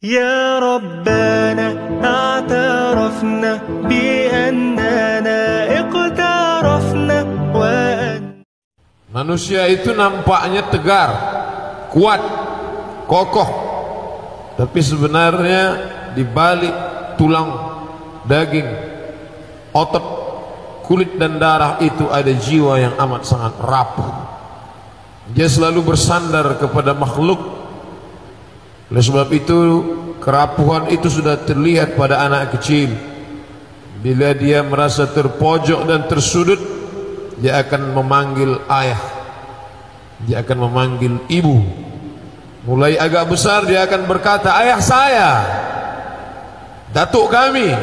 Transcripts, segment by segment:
Ya Rabbana a'tarafna bi'annana iqtarafna wa Manusia itu nampaknya tegar, kuat, kokoh, tapi sebenarnya di balik tulang, daging, otot, kulit dan darah itu ada jiwa yang amat sangat rapuh. Dia selalu bersandar kepada makhluk. Oleh sebab itu kerapuhan itu sudah terlihat pada anak kecil. Bila dia merasa terpojok dan tersudut, dia akan memanggil ayah, dia akan memanggil ibu. Mulai agak besar dia akan berkata, ayah saya, datuk kami.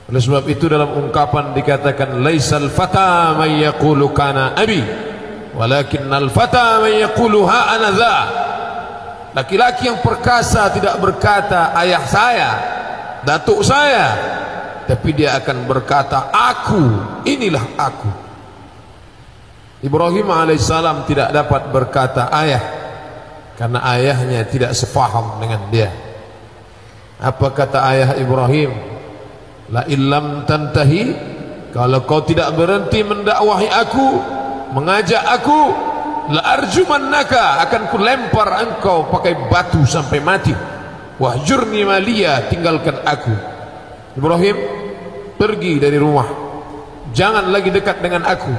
Oleh sebab itu dalam ungkapan dikatakan, laisal fata man yaqulu kana abi, walakinnal fata man yaqulu ha ana dha. Laki-laki yang perkasa tidak berkata ayah saya, datuk saya, tapi dia akan berkata aku, inilah aku. Ibrahim alaihissalam tidak dapat berkata ayah karena ayahnya tidak sepaham dengan dia. Apa kata ayah Ibrahim? La illam tantahi, kalau kau tidak berhenti mendakwahi aku, mengajak aku, la arjumannaka, akan ku lempar engkau pakai batu sampai mati. Wahjurni maliya, tinggalkan aku. Ibrahim, pergi dari rumah, jangan lagi dekat dengan aku,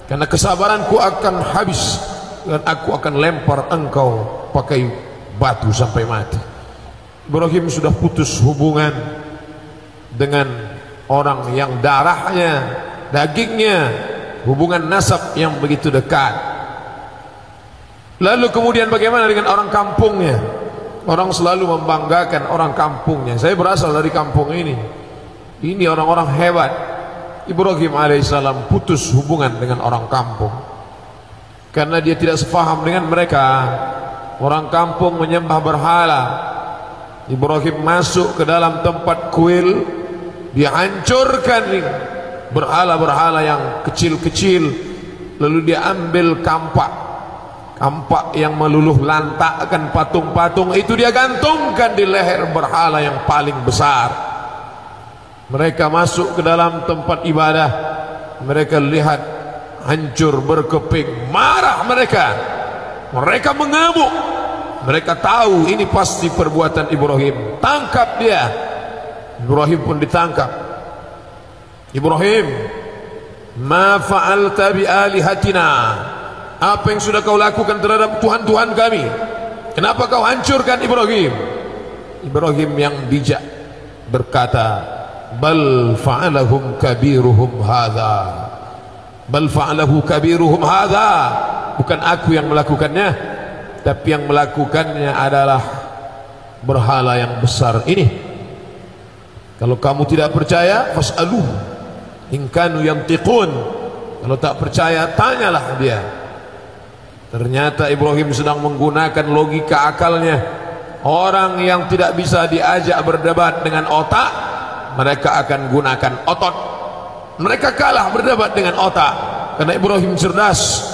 karena kesabaranku akan habis dan aku akan lempar engkau pakai batu sampai mati. Ibrahim sudah putus hubungan dengan orang yang darahnya, dagingnya, hubungan nasab yang begitu dekat. Lalu kemudian bagaimana dengan orang kampungnya? Orang selalu membanggakan orang kampungnya. Saya berasal dari kampung ini. Ini orang-orang hebat. Ibrahim alaihissalam putus hubungan dengan orang kampung karena dia tidak sepaham dengan mereka. Orang kampung menyembah berhala. Ibrahim masuk ke dalam tempat kuil, dia hancurkan berhala-berhala yang kecil-kecil. Lalu dia ambil kampak yang meluluh lantakkan patung-patung itu, dia gantungkan di leher berhala yang paling besar. Mereka masuk ke dalam tempat ibadah, mereka lihat hancur berkeping, marah mereka mengamuk, mereka tahu ini pasti perbuatan Ibrahim. Tangkap dia. Ibrahim pun ditangkap. Ibrahim, ma fa'alta bi alihatina, apa yang sudah kau lakukan terhadap Tuhan-Tuhan kami? Kenapa kau hancurkan Ibrahim? Ibrahim yang bijak berkata, bal fa'alahum kabiruhum hadha, bal fa'alahu kabiruhum hadha, bukan aku yang melakukannya, tapi yang melakukannya adalah berhala yang besar ini. Kalau kamu tidak percaya, fas'aluh in kanu yantiqun, kalau tak percaya tanyalah dia. Ternyata Ibrahim sedang menggunakan logika akalnya. Orang yang tidak bisa diajak berdebat dengan otak, mereka akan gunakan otot. Mereka kalah berdebat dengan otak karena Ibrahim cerdas.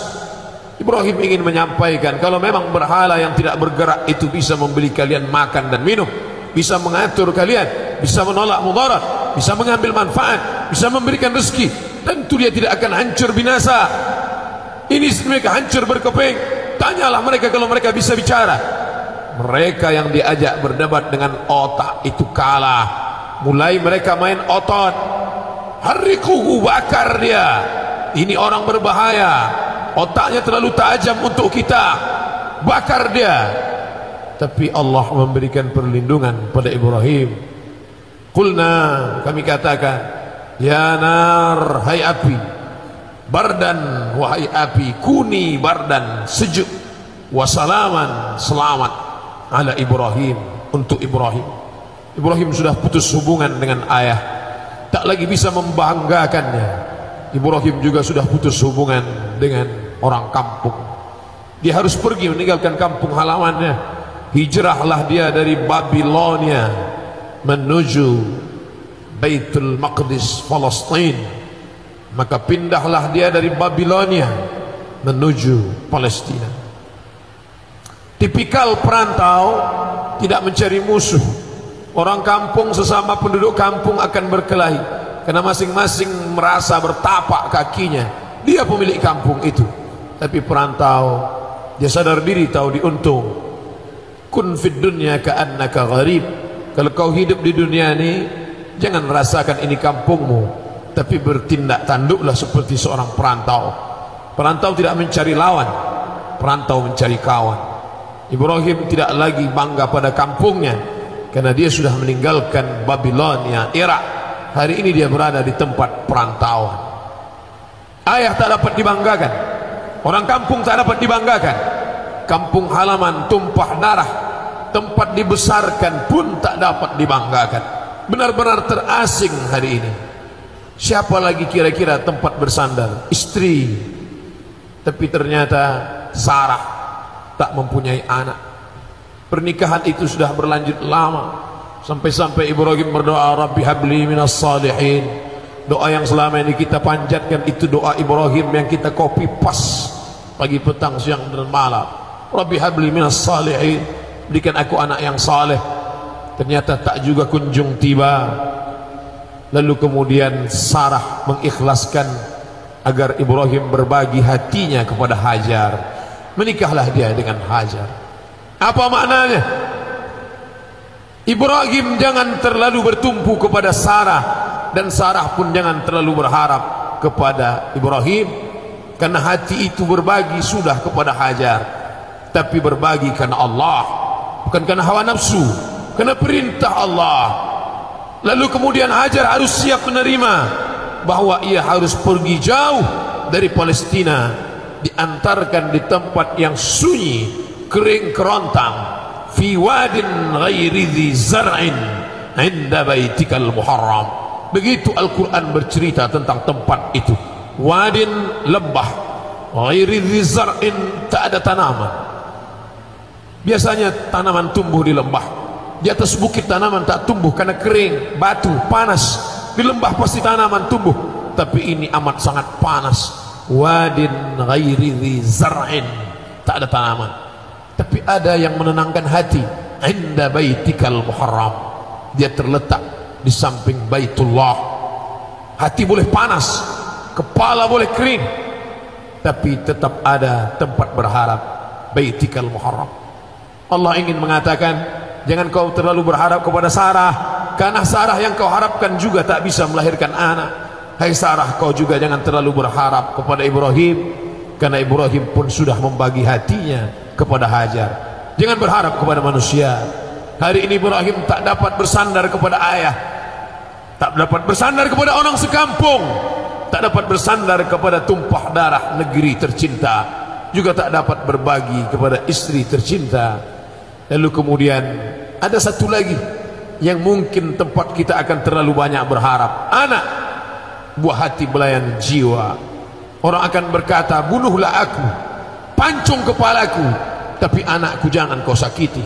Ibrahim ingin menyampaikan, kalau memang berhala yang tidak bergerak itu bisa memberi kalian makan dan minum, bisa mengatur kalian, bisa menolak mudarat, bisa mengambil manfaat, bisa memberikan rezeki, tentu dia tidak akan hancur binasa. Ini mereka hancur berkeping. Tanyalah mereka kalau mereka bisa bicara. Mereka yang diajak berdebat dengan otak itu kalah. Mulai mereka main otot. Harikuhu, bakar dia. Ini orang berbahaya, otaknya terlalu tajam untuk kita, bakar dia. Tapi Allah memberikan perlindungan pada Ibrahim. Qulna, kami katakan, ya nar, hai api, bardan, wahai api, kuni bardan, sejuk, wasalaman, selamat, ala Ibrahim, untuk Ibrahim. Ibrahim sudah putus hubungan dengan ayah, tak lagi bisa membanggakannya. Ibrahim juga sudah putus hubungan dengan orang kampung. Dia harus pergi meninggalkan kampung halamannya. Hijrahlah dia dari Babilonia menuju Baitul Maqdis, Palestina. Maka pindahlah dia dari Babilonia menuju Palestina. Tipikal perantau tidak mencari musuh. Orang kampung sesama penduduk kampung akan berkelahi karena masing-masing merasa bertapak kakinya dia pemilik kampung itu. Tapi perantau dia sadar diri, tahu diuntung. Kun fid dunya ka'annaka gharib. Kalau kau hidup di dunia ini, jangan rasakan ini kampungmu, tapi bertindak tanduklah seperti seorang perantau. Perantau tidak mencari lawan, perantau mencari kawan. Ibrahim tidak lagi bangga pada kampungnya karena dia sudah meninggalkan Babilonia, Irak. Hari ini dia berada di tempat perantauan. Ayah tak dapat dibanggakan, orang kampung tak dapat dibanggakan. Kampung halaman tumpah darah, tempat dibesarkan pun tak dapat dibanggakan. Benar-benar terasing hari ini. Siapa lagi kira-kira tempat bersandar? Istri. Tapi ternyata Sarah tak mempunyai anak. Pernikahan itu sudah berlanjut lama, sampai-sampai Ibrahim berdoa, Rabbi habli minas salihin. Doa yang selama ini kita panjatkan itu doa Ibrahim yang kita copy paste pagi, petang, siang dan malam. Rabbi habli minas salihin, berikan aku anak yang saleh. Ternyata tak juga kunjung tiba. Lalu kemudian Sarah mengikhlaskan agar Ibrahim berbagi hatinya kepada Hajar. Menikahlah dia dengan Hajar. Apa maknanya? Ibrahim jangan terlalu bertumpu kepada Sarah, dan Sarah pun jangan terlalu berharap kepada Ibrahim, karena hati itu berbagi sudah kepada Hajar, tapi berbagi karena Allah, bukan karena hawa nafsu, karena perintah Allah. Lalu kemudian Hajar harus siap menerima bahwa ia harus pergi jauh dari Palestina, diantarkan di tempat yang sunyi, kering kerontang, fi wadin ghairi dzi zar'in 'inda baitikal muharram. Begitu Al-Quran bercerita tentang tempat itu. Wadin, lembah, ghairi dzi zar'in, tak ada tanaman. Biasanya tanaman tumbuh di lembah, di atas bukit tanaman tak tumbuh karena kering, batu, panas. Di lembah pasti tanaman tumbuh, tapi ini amat sangat panas. Wadin ghairi dzi zar'in, tak ada tanaman, tapi ada yang menenangkan hati. Inda baitikal muharram, dia terletak di samping Baitullah. Hati boleh panas, kepala boleh kering, tapi tetap ada tempat berharap. Baitikal muharram. Allah ingin mengatakan, jangan kau terlalu berharap kepada Sarah, karena Sarah yang kau harapkan juga tak bisa melahirkan anak. Hai Sarah, kau juga jangan terlalu berharap kepada Ibrahim, karena Ibrahim pun sudah membagi hatinya kepada Hajar. Jangan berharap kepada manusia. Hari ini Ibrahim tak dapat bersandar kepada ayah, tak dapat bersandar kepada orang sekampung, tak dapat bersandar kepada tumpah darah negeri tercinta, juga tak dapat berbagi kepada istri tercinta. Lalu kemudian ada satu lagi yang mungkin tempat kita akan terlalu banyak berharap. Anak, buah hati belayan jiwa. Orang akan berkata, bunuhlah aku, pancung kepalaku, tapi anakku jangan kau sakiti.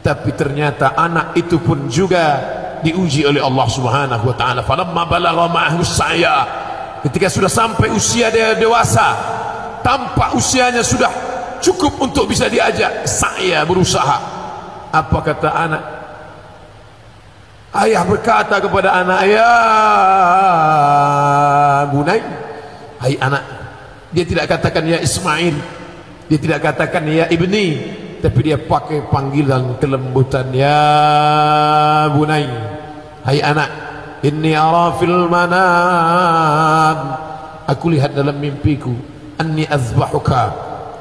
Tapi ternyata anak itu pun juga diuji oleh Allah Subhanahu wa taala. Falamma balagha ma'ahu sa'ya, ketika sudah sampai usia dia dewasa, tampak usianya sudah cukup untuk bisa diajak saya berusaha. Apa kata anak? Ayah berkata kepada anak, ya bunai, hai anak. Dia tidak katakan ya Ismail, dia tidak katakan ya ibni, tapi dia pakai panggilan kelembutan, ya bunai, hai anak. Inni ara fil manam, aku lihat dalam mimpiku, anni azbahuka,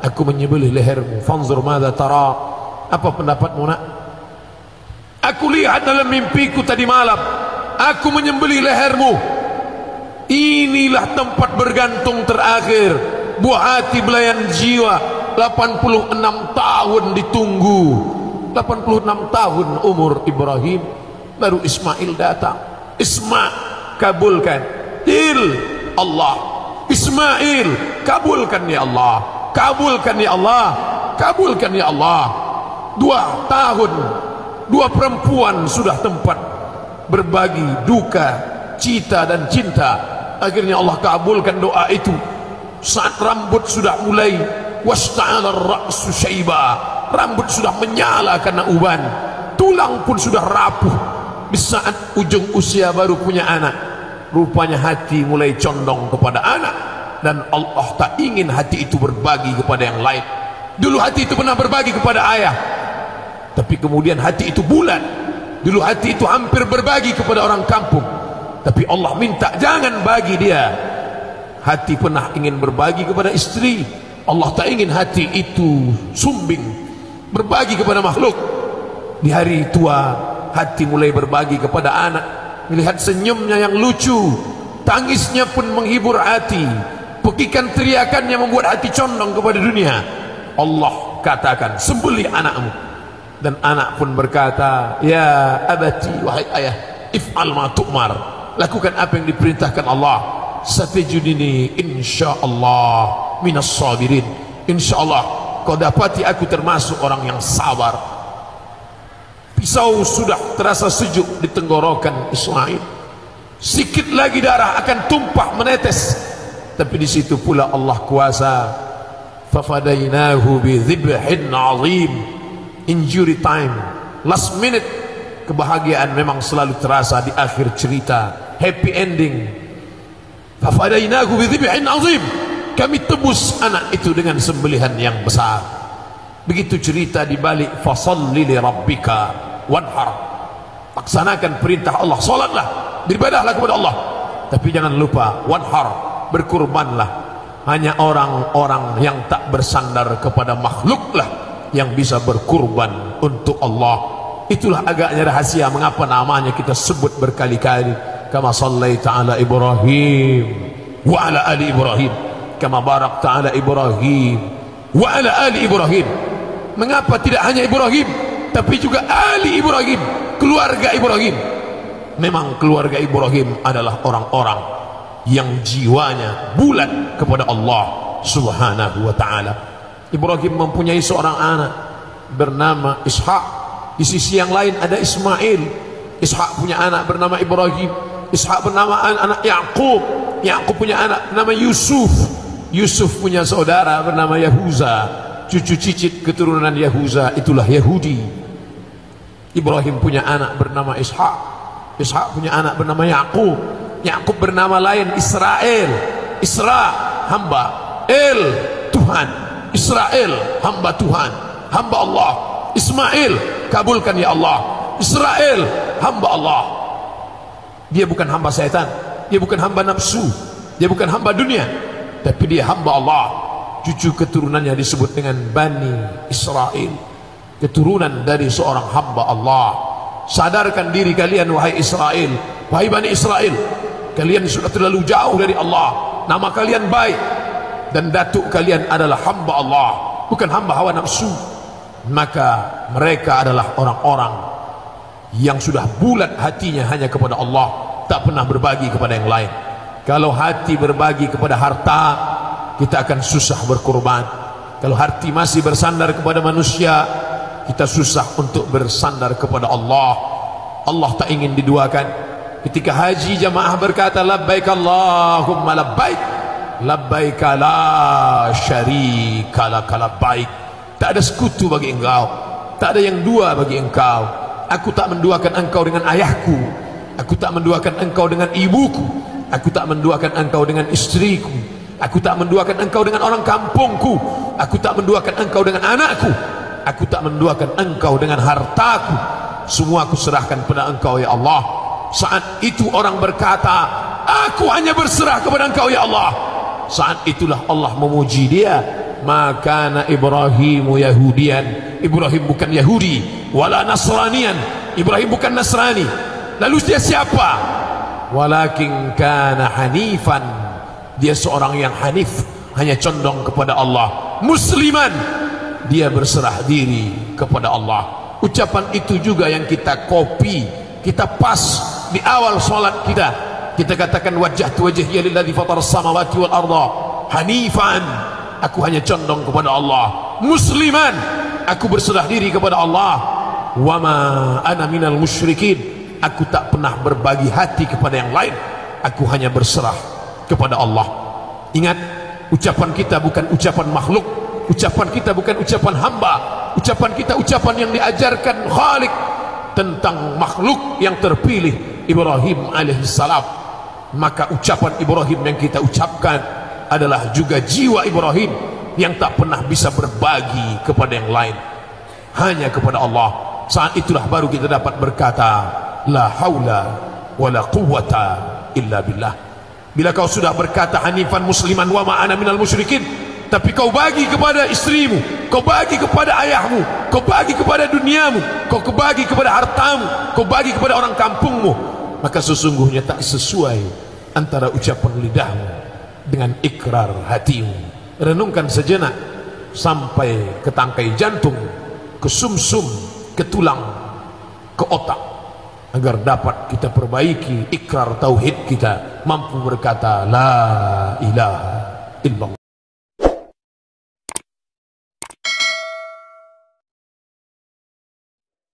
aku menyembelih lehermu. Fanzur madza tara, apa pendapatmu nak? Aku lihat dalam mimpiku tadi malam, aku menyembelih lehermu. Inilah tempat bergantung terakhir buah hati belayan jiwa. 86 tahun ditunggu, 86 tahun umur Ibrahim, baru Ismail datang. Isma, kabulkan. Il Allah, Ismail, kabulkan ya Allah, kabulkan ya Allah, kabulkan ya Allah. 2 tahun, 2 perempuan sudah tempat berbagi duka, cita dan cinta. Akhirnya Allah kabulkan doa itu. Saat rambut sudah mulai wasta'ala ar-ra'su syaiba, rambut sudah menyala karena uban, tulang pun sudah rapuh. Di saat ujung usia baru punya anak, rupanya hati mulai condong kepada anak, dan Allah tak ingin hati itu berbagi kepada yang lain. Dulu hati itu pernah berbagi kepada ayah, tapi kemudian hati itu bulat. Dulu hati itu hampir berbagi kepada orang kampung, tapi Allah minta jangan bagi dia. Hati pernah ingin berbagi kepada istri, Allah tak ingin hati itu sumbing berbagi kepada makhluk. Di hari tua hati mulai berbagi kepada anak, melihat senyumnya yang lucu, tangisnya pun menghibur hati, pekikan teriakannya membuat hati condong kepada dunia. Allah katakan, sembelih anakmu. Dan anak pun berkata, ya abati, wahai ayah, if'al ma tu'mar, lakukan apa yang diperintahkan Allah. Satajiduni insyaallah minas sabirin, insyaallah kau dapati aku termasuk orang yang sabar. Pisau sudah terasa sejuk di tenggorokan Ismail, sikit lagi darah akan tumpah menetes, tapi di situ pula Allah kuasa. Fafadainahu bi dhibhin azim. Injury time, last minute, kebahagiaan memang selalu terasa di akhir cerita, happy ending. Fafadainahu bi dhibhin azim, kami tebus anak itu dengan sembelihan yang besar. Begitu cerita di balik fasalli li rabbika wanhar, laksanakan perintah Allah, salatlah, beribadahlah kepada Allah, tapi jangan lupa wanhar, berkurbanlah. Hanya orang-orang yang tak bersandar kepada makhluklah yang bisa berkurban untuk Allah. Itulah agaknya rahasia mengapa namanya kita sebut berkali-kali, kama sallaita ala Ibrahim wa ala ali Ibrahim, kama barakta ala Ibrahim wa ala ali Ibrahim. Mengapa tidak hanya Ibrahim, tapi juga ali Ibrahim, keluarga Ibrahim? Memang keluarga Ibrahim adalah orang-orang yang jiwanya bulat kepada Allah subhanahu wa ta'ala. Ibrahim mempunyai seorang anak bernama Ishak. Di sisi yang lain ada Ismail. Ishak punya anak bernama Ibrahim. Ishak bernama anak Yaqub. Yaqub punya anak bernama Yusuf. Yusuf punya saudara bernama Yahuza. Cucu cicit keturunan Yahuza itulah Yahudi. Ibrahim punya anak bernama Ishak. Ishak punya anak bernama Yaqub. Yaqub bernama lain Israel. Isra, hamba. El, Tuhan. Israel, hamba Tuhan, hamba Allah. Ismail, kabulkan ya Allah. Israel, hamba Allah. Dia bukan hamba syaitan, dia bukan hamba nafsu, dia bukan hamba dunia, tapi dia hamba Allah. Cucu keturunannya disebut dengan Bani Israel, keturunan dari seorang hamba Allah. Sadarkan diri kalian wahai Israel, wahai Bani Israel, kalian sudah terlalu jauh dari Allah. Nama kalian baik dan datuk kalian adalah hamba Allah, bukan hamba hawa nafsu. Maka mereka adalah orang-orang yang sudah bulat hatinya hanya kepada Allah, tak pernah berbagi kepada yang lain. Kalau hati berbagi kepada harta, kita akan susah berkorban. Kalau hati masih bersandar kepada manusia, kita susah untuk bersandar kepada Allah. Allah tak ingin diduakan. Ketika haji, jamaah berkata labbaik Allahumma labbaik, labbaik la syarika lak labbaik. Tak ada sekutu bagi engkau, tak ada yang dua bagi engkau. Aku tak menduakan engkau dengan ayahku, aku tak menduakan engkau dengan ibuku, aku tak menduakan engkau dengan istriku, aku tak menduakan engkau dengan orang kampungku, aku tak menduakan engkau dengan anakku, aku tak menduakan engkau dengan hartaku. Semua aku serahkan pada engkau ya Allah. Saat itu orang berkata, aku hanya berserah kepada engkau ya Allah. Saat itulah Allah memuji dia. Maka Ibrahimu Yahudian, Ibrahim bukan Yahudi, wala Nasranian, Ibrahim bukan Nasrani. Lalu dia siapa? Walakin kana hanifan, dia seorang yang hanif, hanya condong kepada Allah. Musliman, dia berserah diri kepada Allah. Ucapan itu juga yang kita copy, kita pas di awal solat kita. Kita katakan wajjahtu wajhiya lilladzi fatara as-samawati wal arda hanifan, aku hanya condong kepada Allah. Musliman, aku berserah diri kepada Allah. Wa ma ana minal musyrikin, aku tak pernah berbagi hati kepada yang lain, aku hanya berserah kepada Allah. Ingat, ucapan kita bukan ucapan makhluk, ucapan kita bukan ucapan hamba, ucapan kita ucapan yang diajarkan Khalik tentang makhluk yang terpilih Ibrahim alaihissalam. Maka ucapan Ibrahim yang kita ucapkan adalah juga jiwa Ibrahim yang tak pernah bisa berbagi kepada yang lain, hanya kepada Allah. Saat itulah baru kita dapat berkata la haula wala quwwata illa billah. Bila kau sudah berkata hanifan musliman wa ma ana minal musyrikin, tapi kau bagi kepada istrimu, kau bagi kepada ayahmu, kau bagi kepada duniamu, kau bagi kepada hartamu, kau bagi kepada orang kampungmu, maka sesungguhnya tak sesuai antara ucapan lidahmu dengan ikrar hatimu. Renungkan sejenak sampai ke tangkai jantung, ke sumsum, ke tulang, ke otak, agar dapat kita perbaiki ikrar tauhid kita, mampu berkata la ilaha illallah.